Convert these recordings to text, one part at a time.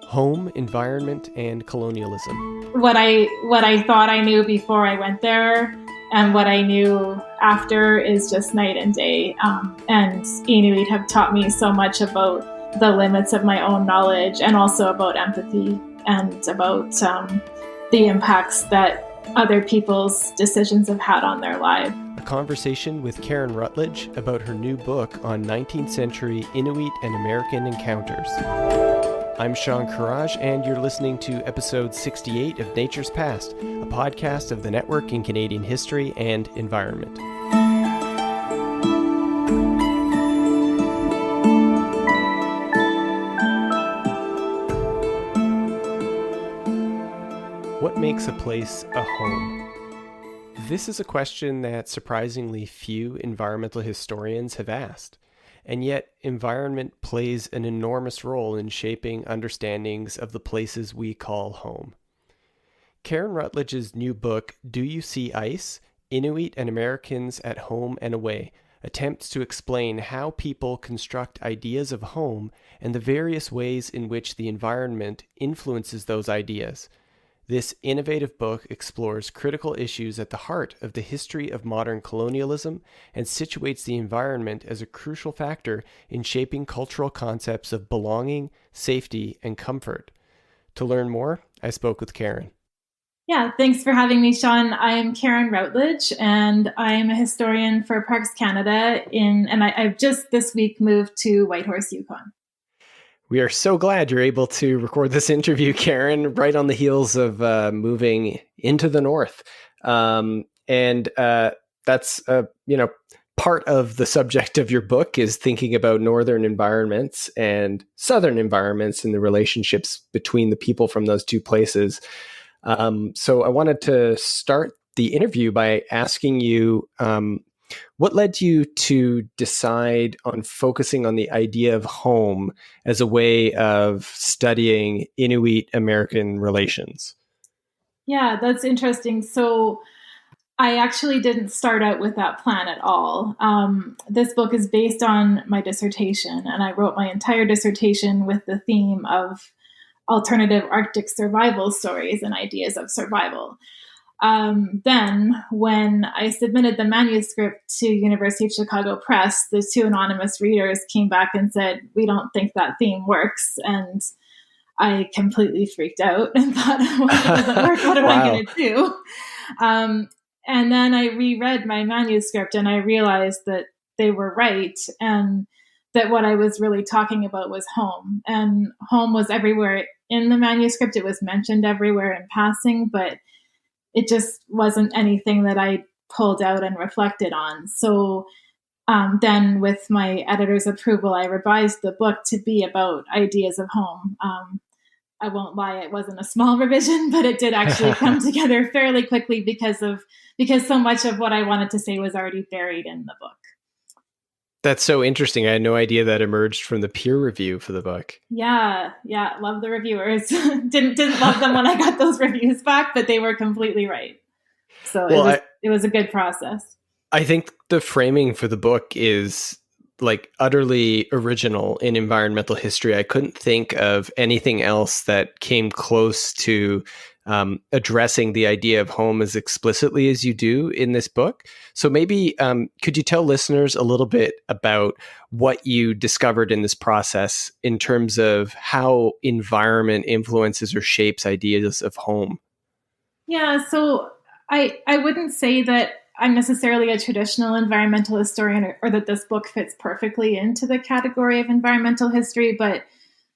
Home, Environment, and Colonialism. What I thought I knew before I went there and what I knew after is just night and day. And Inuit have taught me so much about the limits of my own knowledge and also about empathy and about the impacts that other people's decisions have had on their lives. A conversation with Karen Rutledge about her new book on 19th century Inuit and American encounters. I'm Sean Courage, and you're listening to episode 68 of Nature's Past, a podcast of the Network in Canadian History and Environment. What makes a place a home? This is a question that surprisingly few environmental historians have asked. And yet, environment plays an enormous role in shaping understandings of the places we call home. Karen Rutledge's new book, Do You See Ice? Inuit and Americans at Home and Away, attempts to explain how people construct ideas of home and the various ways in which the environment influences those ideas. This innovative book explores critical issues at the heart of the history of modern colonialism and situates the environment as a crucial factor in shaping cultural concepts of belonging, safety, and comfort. To learn more, I spoke with Karen. Yeah, thanks for having me, Sean. I'm Karen Rutledge, and I'm a historian for Parks Canada, and I've just this week moved to Whitehorse, Yukon. We are so glad you're able to record this interview, Karen, right on the heels of moving into the north. That's part of the subject of your book is thinking about northern environments and southern environments and the relationships between the people from those two places. So I wanted to start the interview by asking you, what led you to decide on focusing on the idea of home as a way of studying Inuit-American relations? Yeah, that's interesting. So I actually didn't start out with that plan at all. This book is based on my dissertation, and I wrote my entire dissertation with the theme of alternative Arctic survival stories and ideas of survival. Then, when I submitted the manuscript to University of Chicago Press, the two anonymous readers came back and said, "We don't think that theme works." And I completely freaked out and thought, well, if it doesn't work, what am I going to do? And then I reread my manuscript and I realized that they were right and that what I was really talking about was home. And home was everywhere in the manuscript. It was mentioned everywhere in passing, but it just wasn't anything that I pulled out and reflected on. So then with my editor's approval, I revised the book to be about ideas of home. I won't lie, it wasn't a small revision, but it did actually come together fairly quickly because so much of what I wanted to say was already buried in the book. That's so interesting. I had no idea that emerged from the peer review for the book. Yeah. Love the reviewers. didn't love them when I got those reviews back, but they were completely right. So it was a good process. I think the framing for the book is like utterly original in environmental history. I couldn't think of anything else that came close to addressing the idea of home as explicitly as you do in this book. So maybe could you tell listeners a little bit about what you discovered in this process in terms of how environment influences or shapes ideas of home? Yeah, so I wouldn't say that I'm necessarily a traditional environmental historian or that this book fits perfectly into the category of environmental history, but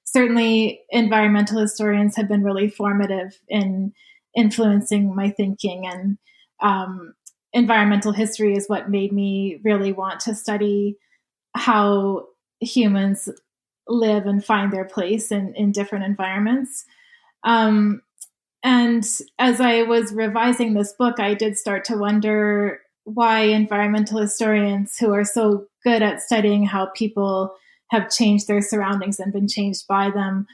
certainly environmental historians have been really formative in influencing my thinking, and environmental history is what made me really want to study how humans live and find their place in different environments. And as I was revising this book, I did start to wonder why environmental historians who are so good at studying how people have changed their surroundings and been changed by them,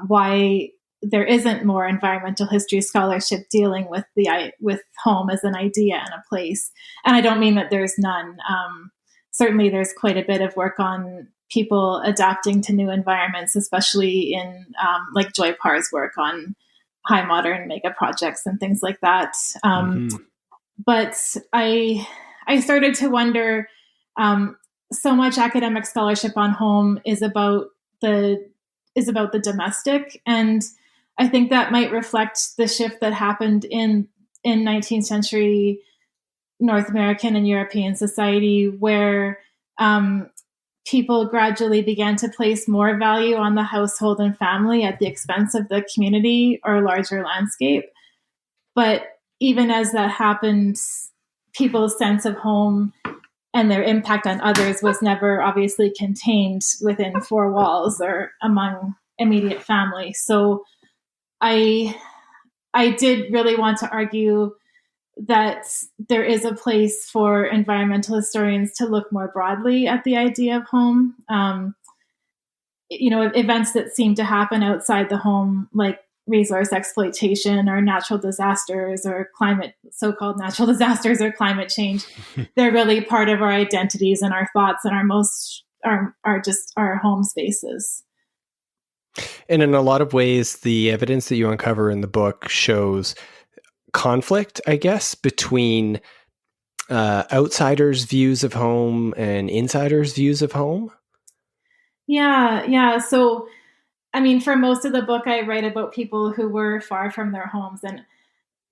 why there isn't more environmental history scholarship dealing with with home as an idea and a place. And I don't mean that there's none. Certainly there's quite a bit of work on people adapting to new environments, especially in like Joy Parr's work on high modern mega projects and things like that. But I started to wonder. So much academic scholarship on home is about the domestic, and I think that might reflect the shift that happened in 19th century North American and European society, where people gradually began to place more value on the household and family at the expense of the community or larger landscape. But even as that happened, people's sense of home and their impact on others was never obviously contained within four walls or among immediate family. So I did really want to argue that there is a place for environmental historians to look more broadly at the idea of home. Events that seem to happen outside the home, like resource exploitation or natural disasters or so-called natural disasters or climate change, they're really part of our identities and our thoughts and are just our home spaces. And in a lot of ways, the evidence that you uncover in the book shows conflict, I guess, between outsiders' views of home and insiders' views of home. Yeah. So, I mean, for most of the book, I write about people who were far from their homes. And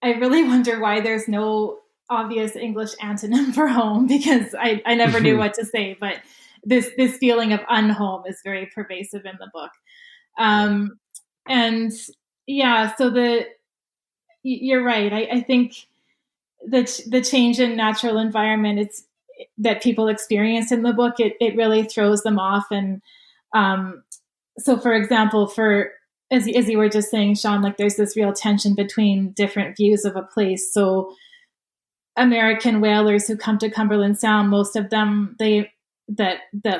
I really wonder why there's no obvious English antonym for home, because I never knew what to say. But this feeling of unhome is very pervasive in the book. And yeah, so you're right. I think the change in natural environment that people experience in the book, it really throws them off. And so, for example, as you were just saying, Sean, like there's this real tension between different views of a place. So American whalers who come to Cumberland Sound, most of them, that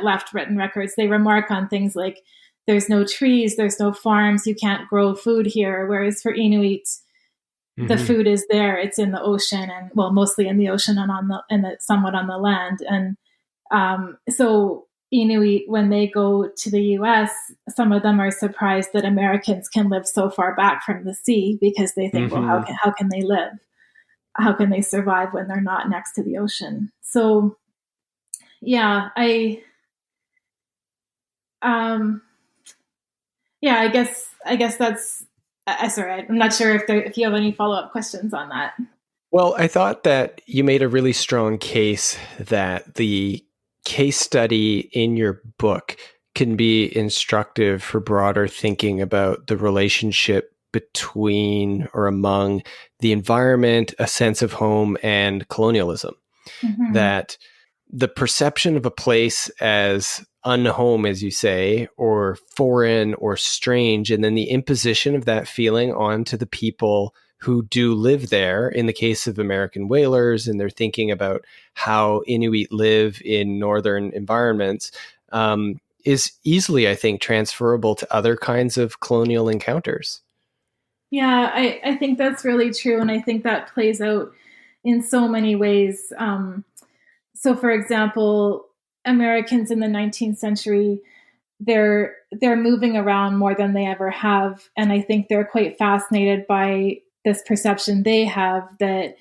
left written records, they remark on things like there's no trees, there's no farms, you can't grow food here. Whereas for Inuit, the food is there, it's in the ocean, and well, mostly in the ocean and somewhat on the land. And so Inuit, when they go to the US, some of them are surprised that Americans can live so far back from the sea, because they think, well, how can they live? How can they survive when they're not next to the ocean? So, yeah, I guess that's. Sorry, I'm not sure if you have any follow-up questions on that. Well, I thought that you made a really strong case that the case study in your book can be instructive for broader thinking about the relationship between or among the environment, a sense of home, and colonialism. That the perception of a place as unhome, as you say, or foreign or strange, and then the imposition of that feeling onto the people who do live there, in the case of American whalers, and they're thinking about how Inuit live in northern environments, is easily, I think, transferable to other kinds of colonial encounters. Yeah, I think that's really true. And I think that plays out in so many ways. So, for example, Americans in the 19th century, they're moving around more than they ever have. And I think they're quite fascinated by this perception they have that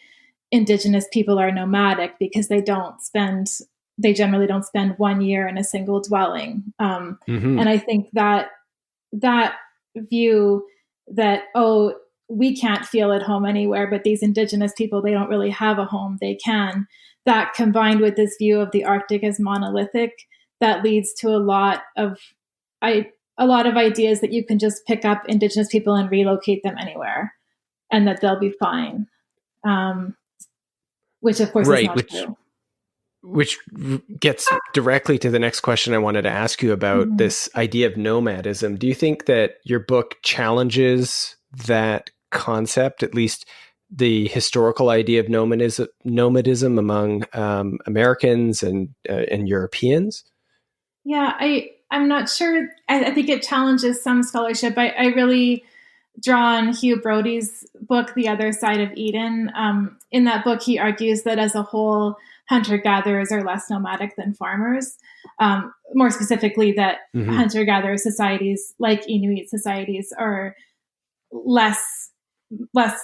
Indigenous people are nomadic, because they generally don't spend 1 year in a single dwelling. And I think that view that, oh, we can't feel at home anywhere, but these Indigenous people, they don't really have a home, they can. That, combined with this view of the Arctic as monolithic, that leads to a lot of ideas that you can just pick up Indigenous people and relocate them anywhere, and that they'll be fine. Which, of course, is not true. Which gets directly to the next question I wanted to ask you about this idea of nomadism. Do you think that your book challenges that concept, at least the historical idea of nomadism among Americans and Europeans? Yeah, I'm not sure. I think it challenges some scholarship. I really draw on Hugh Brody's book, The Other Side of Eden. In that book, he argues that as a whole, hunter-gatherers are less nomadic than farmers. More specifically, that hunter-gatherer societies, like Inuit societies, are less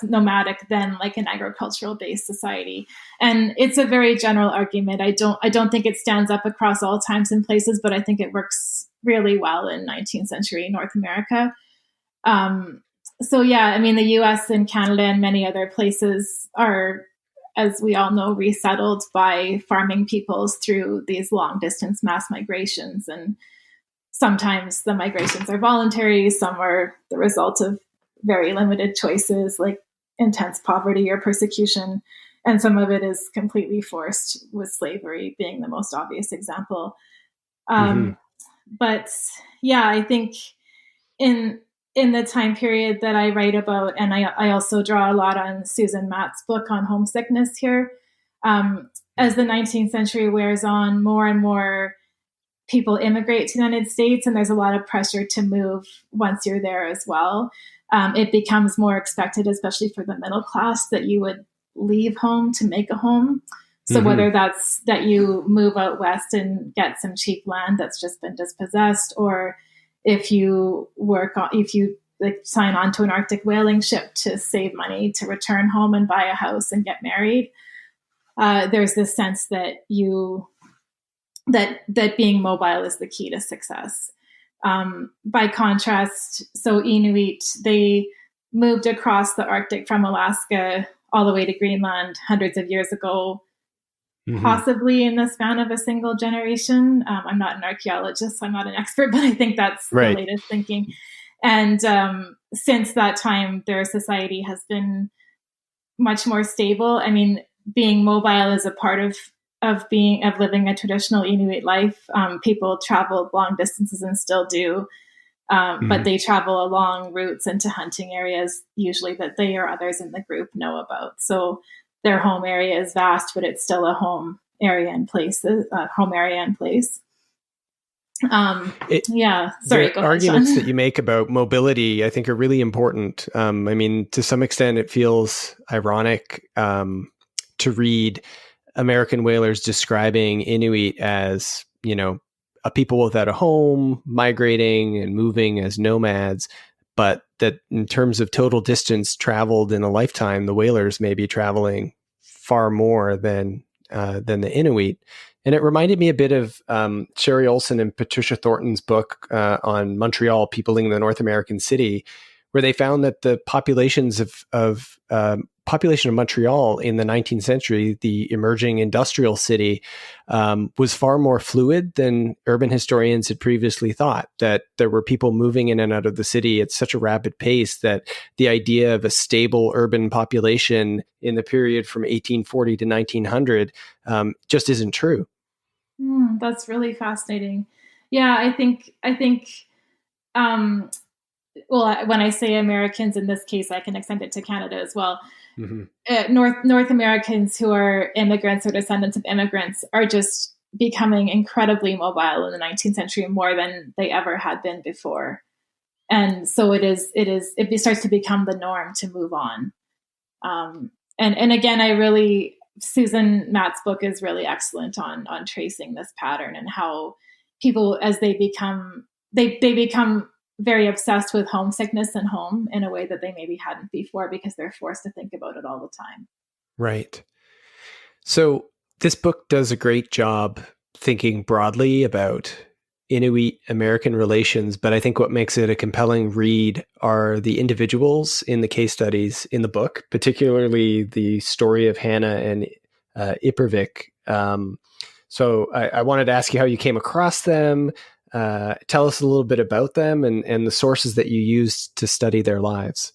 nomadic than like an agricultural based society. And it's a very general argument. I don't think it stands up across all times and places, but I think it works really well in 19th century North America. So yeah, I mean, the US and Canada and many other places are, as we all know, resettled by farming peoples through these long distance mass migrations. And sometimes the migrations are voluntary, some are the result of very limited choices like intense poverty or persecution, and some of it is completely forced, with slavery being the most obvious example. But yeah, I think in the time period that I write about, and I also draw a lot on Susan Matt's book on homesickness here, as the 19th century wears on, more and more people immigrate to the United States, and there's a lot of pressure to move once you're there as well. It becomes more expected, especially for the middle class, that you would leave home to make a home. So whether that's that you move out west and get some cheap land that's just been dispossessed, or if you like sign on to an Arctic whaling ship to save money to return home and buy a house and get married, there's this sense that that being mobile is the key to success. By contrast, so Inuit, they moved across the Arctic from Alaska all the way to Greenland hundreds of years ago, possibly in the span of a single generation. I'm not an archaeologist, so I'm not an expert, but I think that's the latest thinking. And since that time, their society has been much more stable. I mean, being mobile is a part of living a traditional Inuit life. People travel long distances and still do, but they travel along routes into hunting areas, usually that they or others in the group know about. So their home area is vast, but it's still a home area in place. Yeah. Sorry. The arguments that you make about mobility, I think, are really important. I mean, to some extent, it feels ironic to read American whalers describing Inuit as, a people without a home, migrating and moving as nomads, but that in terms of total distance traveled in a lifetime, the whalers may be traveling far more than the Inuit. And it reminded me a bit of Sherry Olson and Patricia Thornton's book on Montreal, peopling the North American city, where they found that the population of Montreal in the 19th century, the emerging industrial city, was far more fluid than urban historians had previously thought, that there were people moving in and out of the city at such a rapid pace that the idea of a stable urban population in the period from 1840 to 1900 just isn't true. That's really fascinating. Yeah, I think well, when I say Americans in this case, I can extend it to Canada as well. North Americans who are immigrants or descendants of immigrants are just becoming incredibly mobile in the 19th century, more than they ever had been before. And so it starts to become the norm to move on. And again, Susan Matt's book is really excellent on tracing this pattern and how people, as they become very obsessed with homesickness and home in a way that they maybe hadn't before, because they're forced to think about it all the time. Right. So this book does a great job thinking broadly about Inuit-American relations, but I think what makes it a compelling read are the individuals in the case studies in the book, particularly the story of Hannah and Ippervik. So I wanted to ask you how you came across them. Tell us a little bit about them and the sources that you used to study their lives.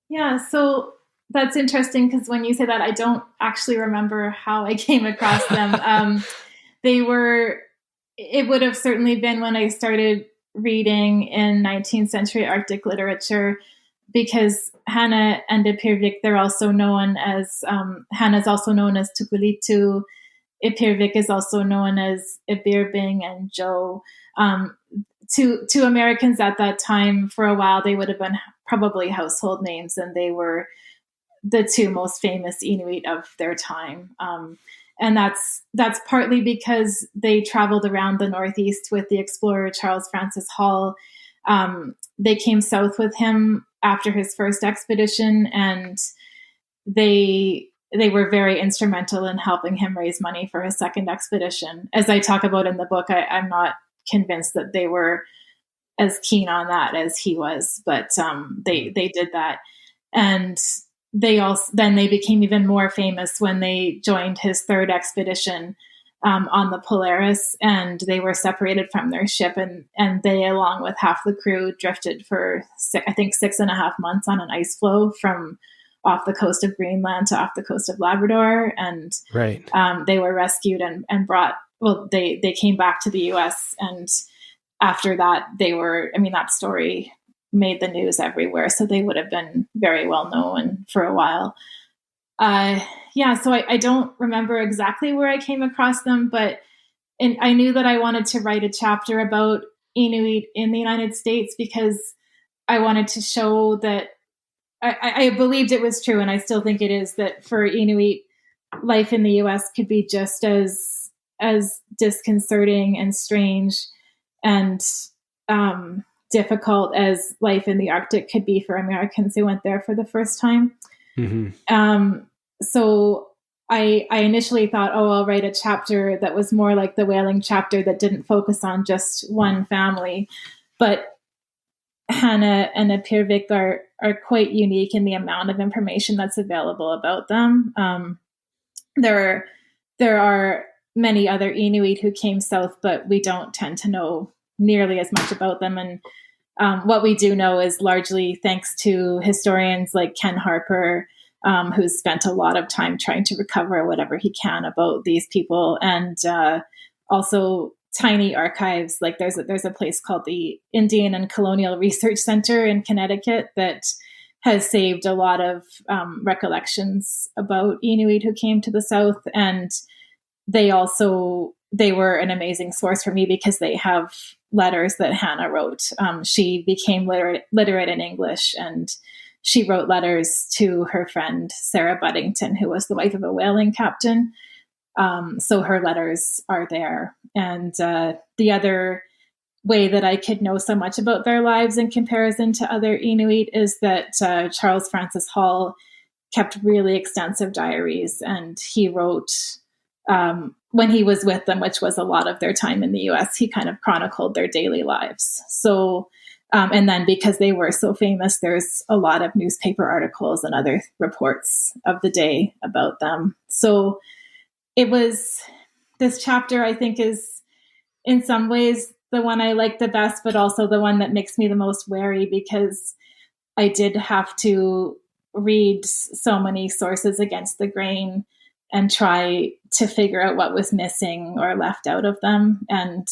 Yeah, so that's interesting, because when you say that, I don't actually remember how I came across them. It would have certainly been when I started reading in 19th century Arctic literature, because Hannah and Ippervik, they're also known as, Hannah's also known as Tukulitu, Ippervik is also known as Ibirbing and Joe. To Americans at that time, for a while, they would have been probably household names, and they were the two most famous Inuit of their time. and that's partly because they traveled around the Northeast with the explorer Charles Francis Hall. They came south with him after his first expedition, and they were very instrumental in helping him raise money for his second expedition. As I talk about in the book, I'm not convinced that they were as keen on that as he was, but they did that. And they became even more famous when they joined his third expedition on the Polaris, and they were separated from their ship, and they, along with half the crew, drifted for I think 6.5 months on an ice floe from off the coast of Greenland to off the coast of Labrador, and Right. They were rescued and brought. Well, they came back to the U.S. and after that, that story made the news everywhere, so they would have been very well known for a while. So I don't remember exactly where I came across them, but I knew that I wanted to write a chapter about Inuit in the United States because I wanted to show that I believed it was true, and I still think it is, that for Inuit, life in the U.S. could be just as disconcerting and strange and difficult as life in the Arctic could be for Americans who went there for the first time. Mm-hmm. So I initially thought, I'll write a chapter that was more like the whaling chapter that didn't focus on just one family. But Hannah and Apirvik are quite unique in the amount of information that's available about them. There are many other Inuit who came south, but we don't tend to know nearly as much about them. And what we do know is largely thanks to historians like Ken Harper, who's spent a lot of time trying to recover whatever he can about these people, and also tiny archives. Like there's a place called the Indian and Colonial Research Center in Connecticut that has saved a lot of recollections about Inuit who came to the South, and they were an amazing source for me because they have letters that Hannah wrote. She became literate in English, and she wrote letters to her friend Sarah Buddington, who was the wife of a whaling captain. So her letters are there. And the other way that I could know so much about their lives in comparison to other Inuit is that Charles Francis Hall kept really extensive diaries, and he wrote when he was with them, which was a lot of their time in the US, he kind of chronicled their daily lives. So, and then because they were so famous, there's a lot of newspaper articles and other reports of the day about them. So this chapter, I think, is in some ways the one I like the best, but also the one that makes me the most wary, because I did have to read so many sources against the grain and try to figure out what was missing or left out of them. And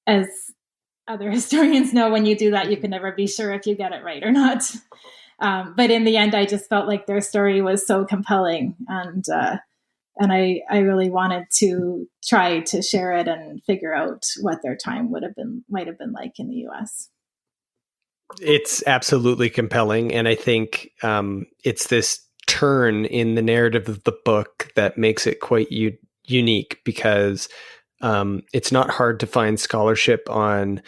as other historians know, when you do that, you can never be sure if you get it right or not. But in the end, I just felt like their story was so compelling, and I really wanted to try to share it and figure out what their time might have been like in the U.S. It's absolutely compelling, and I think it's this turn in the narrative of the book that makes it quite unique, because it's not hard to find scholarship on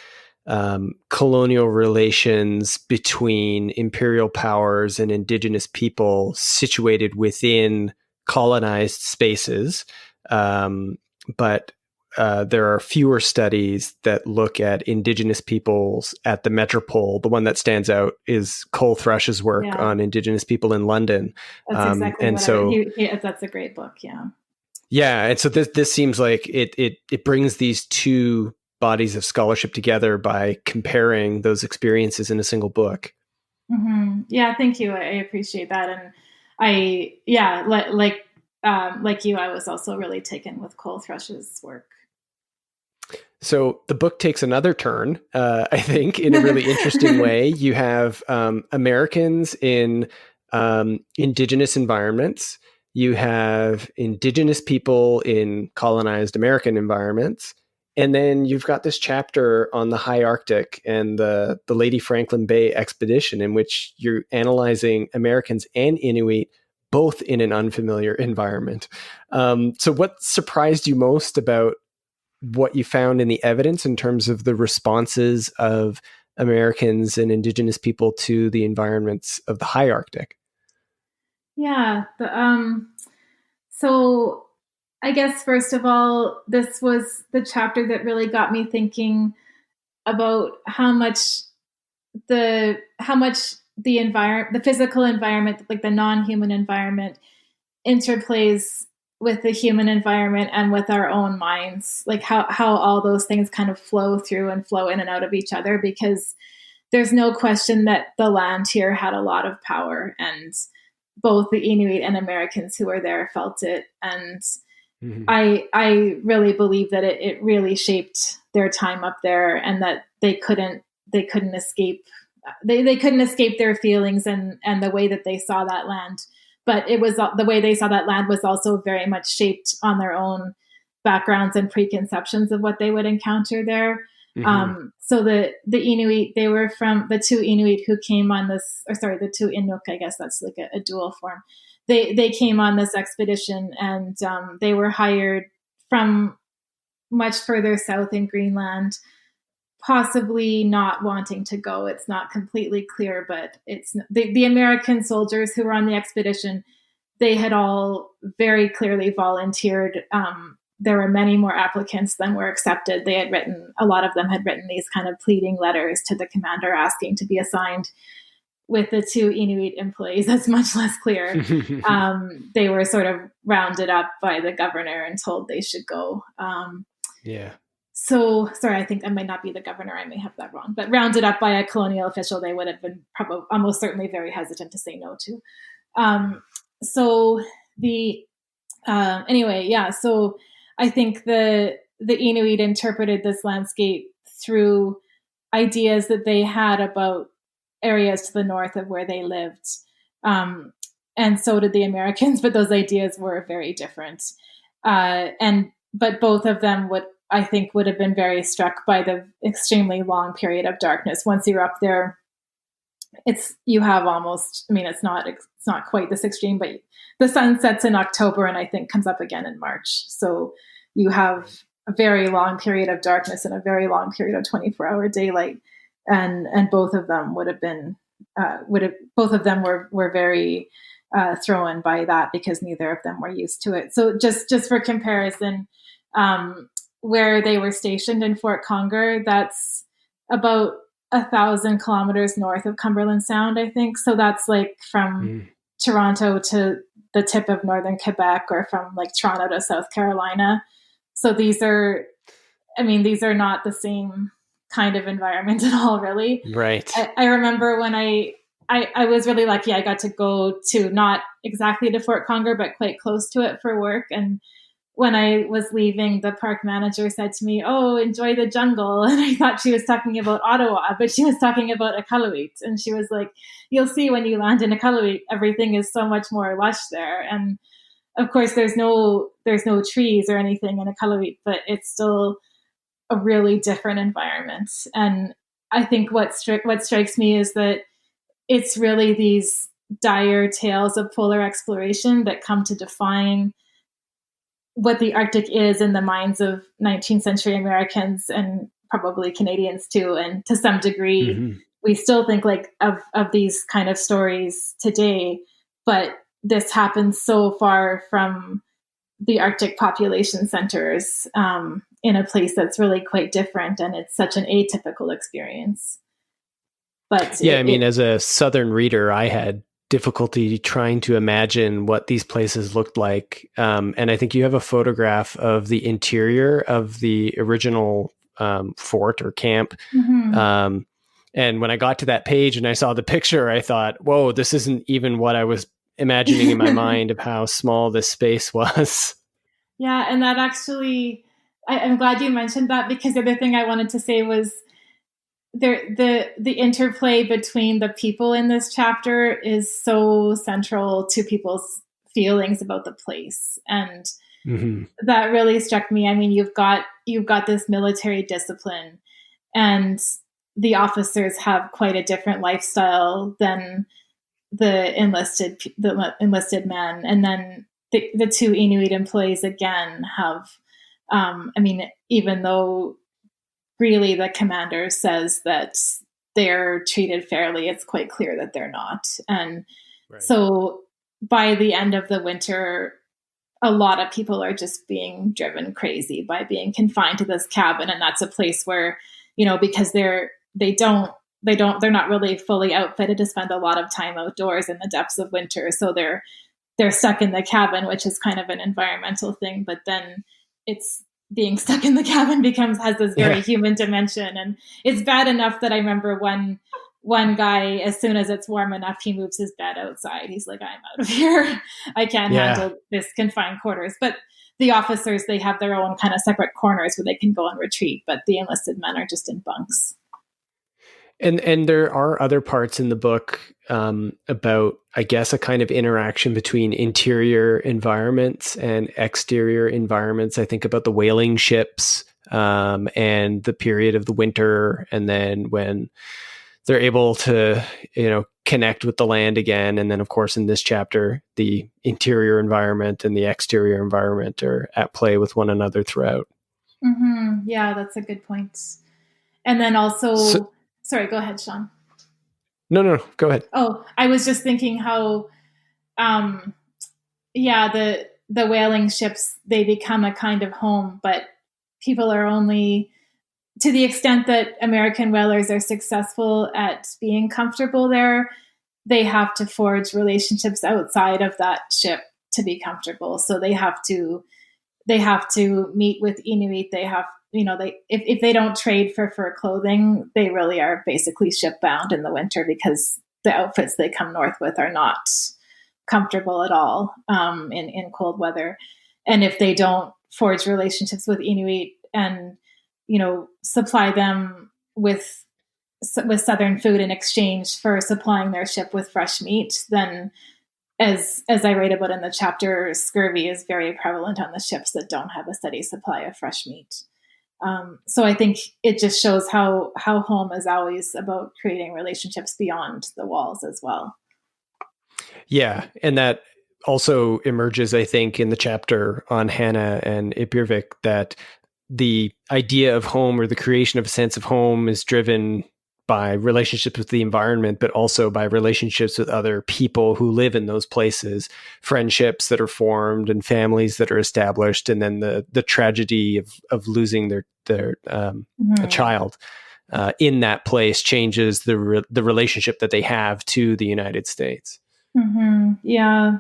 colonial relations between imperial powers and indigenous people situated within colonized spaces. But there are fewer studies that look at indigenous peoples at the metropole. The one that stands out is Cole Thrush's work on indigenous people in London. That's exactly what that's a great book. Yeah. Yeah. And so this seems like it brings these two bodies of scholarship together by comparing those experiences in a single book. Mm-hmm. Yeah. Thank you. I appreciate that. And like you, I was also really taken with Cole Thrush's work. So the book takes another turn, I think, in a really interesting way. You have Americans in indigenous environments. You have indigenous people in colonized American environments. And then you've got this chapter on the high Arctic and the Lady Franklin Bay expedition, in which you're analyzing Americans and Inuit both in an unfamiliar environment. So what surprised you most about what you found in the evidence in terms of the responses of Americans and Indigenous people to the environments of the high Arctic? Yeah. So I guess first of all, this was the chapter that really got me thinking about how much the environment, the physical environment, like the non-human environment, interplays with the human environment and with our own minds, like how all those things kind of flow through and flow in and out of each other, because there's no question that the land here had a lot of power, and both the Inuit and Americans who were there felt it. And Mm-hmm. I really believe that it really shaped their time up there, and that they couldn't escape they couldn't escape their feelings and the way that they saw that land. But it was the way they saw that land was also very much shaped on their own backgrounds and preconceptions of what they would encounter there. Mm-hmm. So the Inuit, they were from the two Inuit who came on this, or sorry, the two Inuk, I guess that's like a dual form. They came on this expedition, and they were hired from much further south in Greenland, possibly not wanting to go. It's not completely clear, but it's the American soldiers who were on the expedition. They had all very clearly volunteered. There were many more applicants than were accepted. A lot of them had written these kind of pleading letters to the commander asking to be assigned. With the two Inuit employees, that's much less clear. They were sort of rounded up by the governor and told they should go. Yeah. So, sorry, I think I might not be the governor. I may have that wrong. But rounded up by a colonial official, they would have been probably almost certainly very hesitant to say no to. So the anyway, yeah. So I think the Inuit interpreted this landscape through ideas that they had about areas to the north of where they lived. And so did the Americans, but those ideas were very different. But both of them I think would have been very struck by the extremely long period of darkness. Once you're up there, you have almost, I mean, it's not quite this extreme, but the sun sets in October and I think comes up again in March. So you have a very long period of darkness and a very long period of 24-hour daylight. And both of them would have been, both of them were very thrown by that, because neither of them were used to it. So just for comparison, where they were stationed in Fort Conger, that's about 1,000 kilometers north of Cumberland Sound, I think. So that's like from Toronto to the tip of northern Quebec, or from like Toronto to South Carolina. So these are not the same kind of environment at all, really. Right. I remember when I was really lucky. I got to go to, not exactly to Fort Conger, but quite close to it for work. And when I was leaving, the park manager said to me, "Oh, enjoy the jungle." And I thought she was talking about Ottawa, but she was talking about Iqaluit. And she was like, "You'll see when you land in Iqaluit, everything is so much more lush there." And of course, there's no trees or anything in Iqaluit, but it's still a really different environment. And I think what strikes me is that it's really these dire tales of polar exploration that come to define what the Arctic is in the minds of 19th century Americans, and probably Canadians too. And to some degree, we still think like of these kind of stories today, but this happens so far from the Arctic population centers, in a place that's really quite different, and it's such an atypical experience. But yeah, as a Southern reader, I had difficulty trying to imagine what these places looked like. And I think you have a photograph of the interior of the original fort or camp. And when I got to that page and I saw the picture, I thought, whoa, this isn't even what I was imagining in my mind of how small this space was. Yeah, and that actually, I'm glad you mentioned that, because the other thing I wanted to say was the interplay between the people in this chapter is so central to people's feelings about the place. And that really struck me. I mean, you've got this military discipline, and the officers have quite a different lifestyle than the enlisted men, and then the two Inuit employees again have. I mean, even though really the commander says that they're treated fairly, it's quite clear that they're not. And Right. so by the end of the winter, a lot of people are just being driven crazy by being confined to this cabin. And that's a place where, because they're not really fully outfitted to spend a lot of time outdoors in the depths of winter. So they're stuck in the cabin, which is kind of an environmental thing, but then it's being stuck in the cabin has this very human dimension. And it's bad enough that I remember one guy, as soon as it's warm enough, he moves his bed outside. He's like, I'm out of here. I can't handle this confined quarters. But the officers, they have their own kind of separate corners where they can go and retreat, but the enlisted men are just in bunks. And there are other parts in the book about, I guess, a kind of interaction between interior environments and exterior environments. I think about the whaling ships and the period of the winter, and then when they're able to, connect with the land again. And then, of course, in this chapter, the interior environment and the exterior environment are at play with one another throughout. Mm-hmm. Yeah, that's a good point. And then also... Sorry, go ahead, Sean. No, go ahead. Oh, I was just thinking how, the whaling ships, they become a kind of home, but people are only, to the extent that American whalers are successful at being comfortable there, they have to forge relationships outside of that ship to be comfortable. So they have to meet with Inuit. They have, if they don't trade for fur clothing, they really are basically ship bound in the winter because the outfits they come north with are not comfortable at all in cold weather. And if they don't forge relationships with Inuit and, supply them with Southern food in exchange for supplying their ship with fresh meat, then as I write about in the chapter, scurvy is very prevalent on the ships that don't have a steady supply of fresh meat. So I think it just shows how home is always about creating relationships beyond the walls as well. Yeah, and that also emerges, I think, in the chapter on Hannah and Ipirvik, that the idea of home or the creation of a sense of home is driven by relationships with the environment, but also by relationships with other people who live in those places, friendships that are formed and families that are established. And then the tragedy of losing a child in that place changes the relationship that they have to the United States. Mm-hmm. Yeah.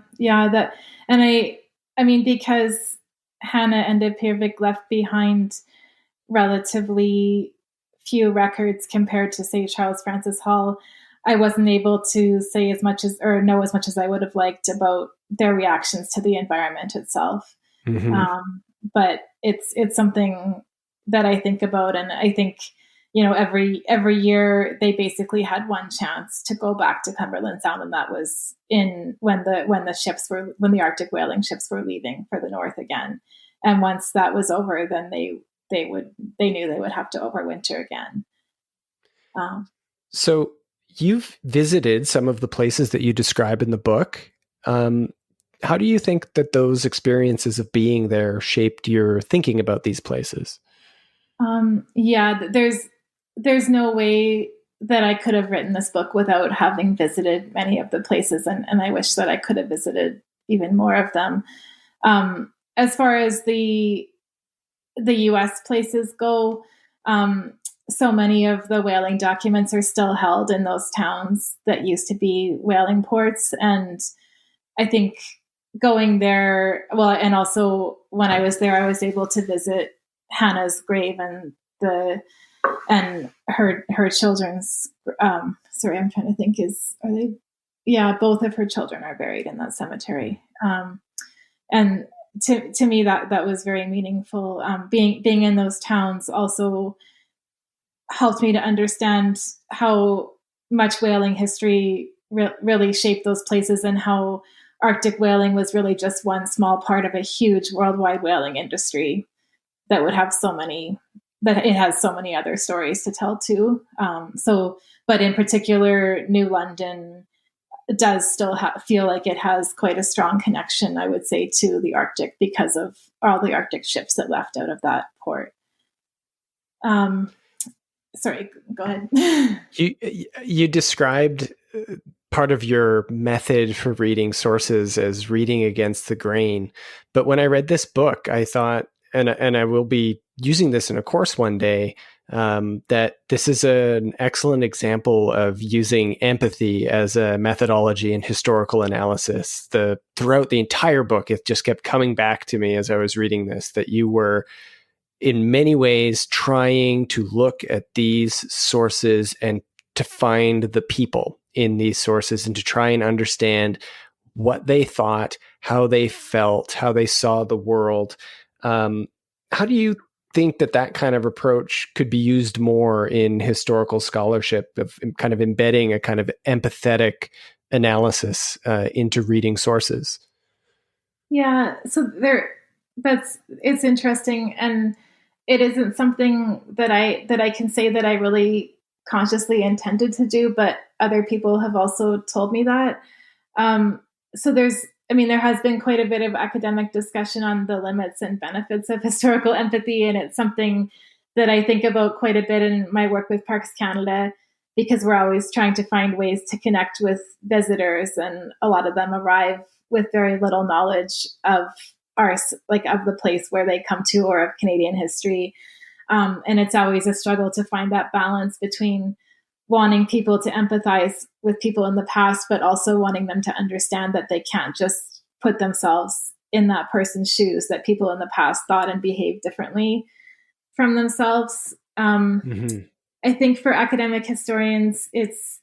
I mean, because Hannah and Ipirvik left behind relatively few records compared to, say, Charles Francis Hall, I wasn't able to say as much as, or know as much as I would have liked about their reactions to the environment itself. Mm-hmm. But it's something that I think about, and I think, every year they basically had one chance to go back to Cumberland Sound, and that was when the Arctic whaling ships were leaving for the north again. And once that was over, then they knew they would have to overwinter again. So you've visited some of the places that you describe in the book. How do you think that those experiences of being there shaped your thinking about these places? There's no way that I could have written this book without having visited many of the places, and I wish that I could have visited even more of them. As far as the U.S. places go, so many of the whaling documents are still held in those towns that used to be whaling ports. And I think going there, and also when I was there, I was able to visit Hannah's grave and her children's, sorry, I'm trying to think, both of her children are buried in that cemetery. And to me, that was very meaningful. Being in those towns also helped me to understand how much whaling history really shaped those places, and how Arctic whaling was really just one small part of a huge worldwide whaling industry that would have it has so many other stories to tell too. But in particular, New London, does still feel like it has quite a strong connection, I would say, to the Arctic because of all the Arctic ships that left out of that port. Sorry, go ahead. You described part of your method for reading sources as reading against the grain. But when I read this book, I thought, and I will be using this in a course one day, that this is an excellent example of using empathy as a methodology in historical analysis. Throughout the entire book, it just kept coming back to me as I was reading this, that you were in many ways trying to look at these sources and to find the people in these sources and to try and understand what they thought, how they felt, how they saw the world. How do you think that kind of approach could be used more in historical scholarship, of kind of embedding a kind of empathetic analysis into reading sources? Yeah, so it's interesting, and it isn't something that I can say that I really consciously intended to do, but other people have also told me that. So there has been quite a bit of academic discussion on the limits and benefits of historical empathy, and it's something that I think about quite a bit in my work with Parks Canada, because we're always trying to find ways to connect with visitors, and a lot of them arrive with very little knowledge of of the place where they come to, or of Canadian history. And it's always a struggle to find that balance between wanting people to empathize with people in the past, but also wanting them to understand that they can't just put themselves in that person's shoes, that people in the past thought and behaved differently from themselves. I think for academic historians, it's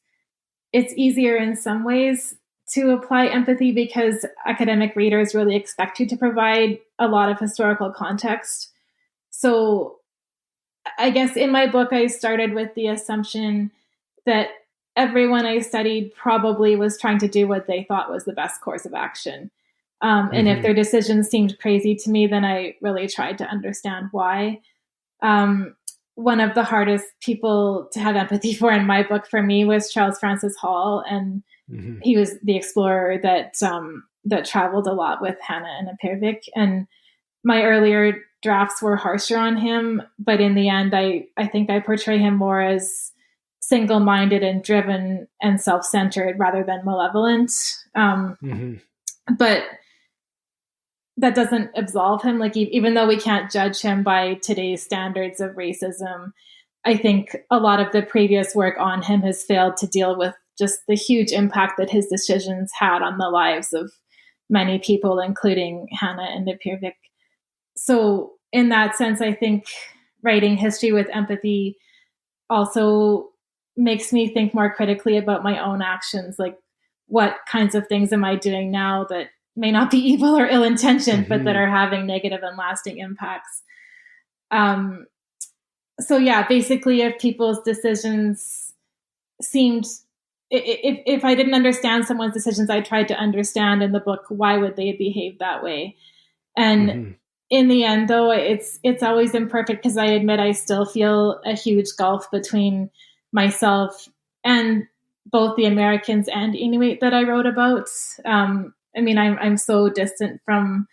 easier in some ways to apply empathy, because academic readers really expect you to provide a lot of historical context. So I guess in my book, I started with the assumption that everyone I studied probably was trying to do what they thought was the best course of action. And if their decisions seemed crazy to me, then I really tried to understand why. One of the hardest people to have empathy for in my book for me was Charles Francis Hall, and he was the explorer that traveled a lot with Hannah and Apirvik. And my earlier drafts were harsher on him, but in the end, I think I portray him more as single-minded and driven and self-centered rather than malevolent. But that doesn't absolve him. Like, even though we can't judge him by today's standards of racism, I think a lot of the previous work on him has failed to deal with just the huge impact that his decisions had on the lives of many people, including Hannah and Apirvik. So in that sense, I think writing history with empathy also makes me think more critically about my own actions. Like, what kinds of things am I doing now that may not be evil or ill-intentioned, but that are having negative and lasting impacts? So yeah, basically, if people's decisions seemed, if I didn't understand someone's decisions, I tried to understand in the book, why would they behave that way? And in the end, though, it's always imperfect, because I admit I still feel a huge gulf between myself and both the Americans and Inuit that I wrote about. I'm so distant from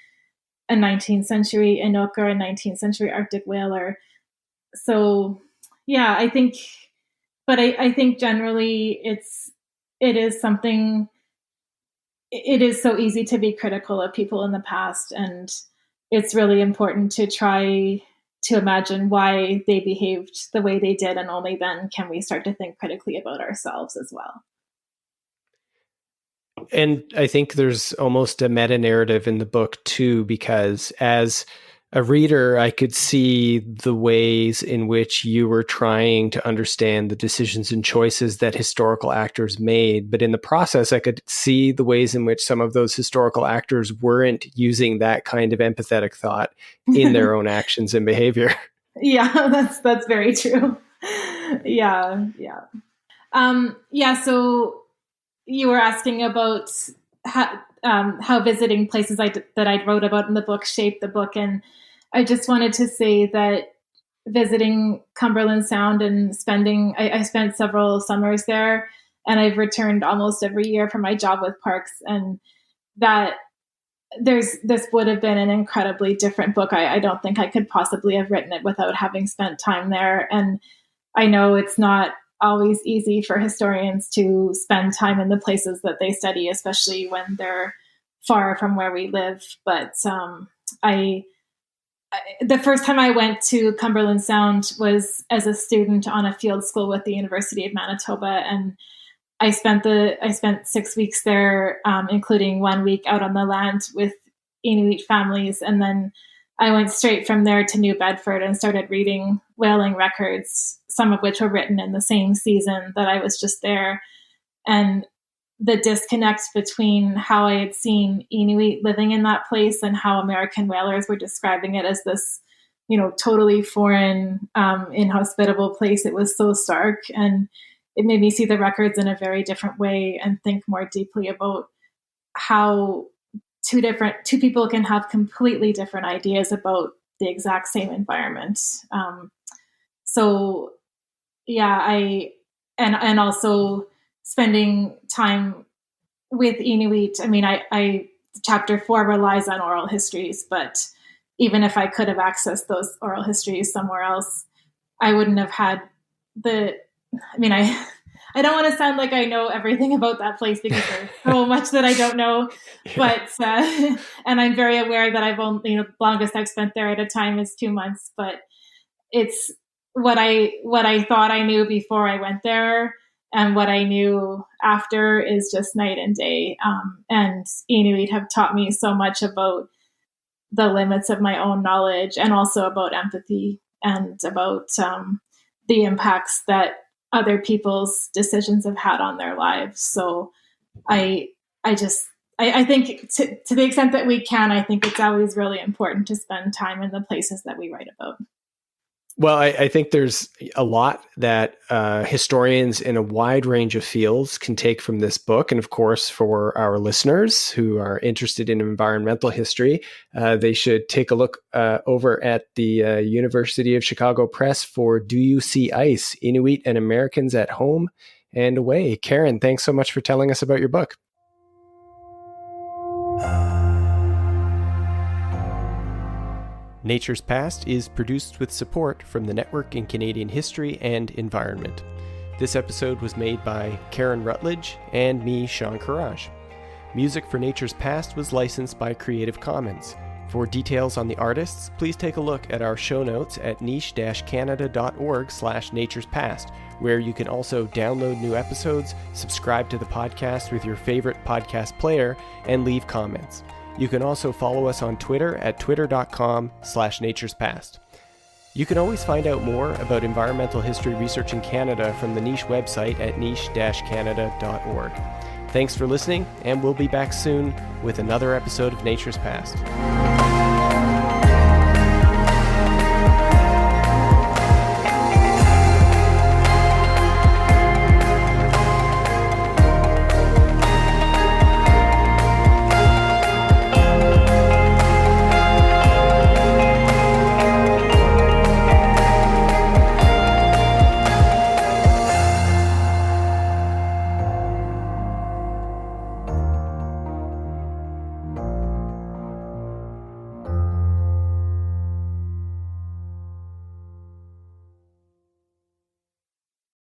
a 19th century Inuk or a 19th century Arctic whaler. So yeah, I think generally it is something. It is so easy to be critical of people in the past, and it's really important to try to imagine why they behaved the way they did, and only then can we start to think critically about ourselves as well. And I think there's almost a meta-narrative in the book too, because as a reader, I could see the ways in which you were trying to understand the decisions and choices that historical actors made. But in the process, I could see the ways in which some of those historical actors weren't using that kind of empathetic thought in their own actions and behavior. Yeah, that's very true. Yeah. So you were asking about how visiting places that I wrote about in the book shaped the book. And I just wanted to say that visiting Cumberland Sound and I spent several summers there, and I've returned almost every year for my job with parks, and that this would have been an incredibly different book. I don't think I could possibly have written it without having spent time there. And I know it's not always easy for historians to spend time in the places that they study, especially when they're far from where we live. But the first time I went to Cumberland Sound was as a student on a field school with the University of Manitoba, and I spent 6 weeks there, including 1 week out on the land with Inuit families, and then I went straight from there to New Bedford and started reading whaling records, some of which were written in the same season that I was just there. And the disconnect between how I had seen Inuit living in that place and how American whalers were describing it as this, totally foreign, inhospitable place. It was so stark, and it made me see the records in a very different way and think more deeply about how two people can have completely different ideas about the exact same environment. So yeah, and also spending time with Inuit. I mean, chapter 4 relies on oral histories, but even if I could have accessed those oral histories somewhere else, I wouldn't have had I don't want to sound like I know everything about that place, because there's so much that I don't know, but, and I'm very aware that I've only, the longest I've spent there at a time is 2 months, but it's what I thought I knew before I went there, and what I knew after is just night and day. And Inuit have taught me so much about the limits of my own knowledge, and also about empathy and about the impacts that other people's decisions have had on their lives. So I think to the extent that we can, I think it's always really important to spend time in the places that we write about. Well, I think there's a lot that historians in a wide range of fields can take from this book. And of course, for our listeners who are interested in environmental history, they should take a look over at the University of Chicago Press for Do You See Ice? Inuit and Americans at Home and Away. Karen, thanks so much for telling us about your book. Nature's Past is produced with support from the Network in Canadian History and Environment. This episode was made by Karen Rutledge and me, Sean Courage. Music for Nature's Past was licensed by Creative Commons. For details on the artists, please take a look at our show notes at niche-canada.org/naturespast, where you can also download new episodes, subscribe to the podcast with your favorite podcast player, and leave comments. You can also follow us on Twitter at twitter.com/naturespast. You can always find out more about environmental history research in Canada from the Niche website at niche-canada.org. Thanks for listening, and we'll be back soon with another episode of Nature's Past.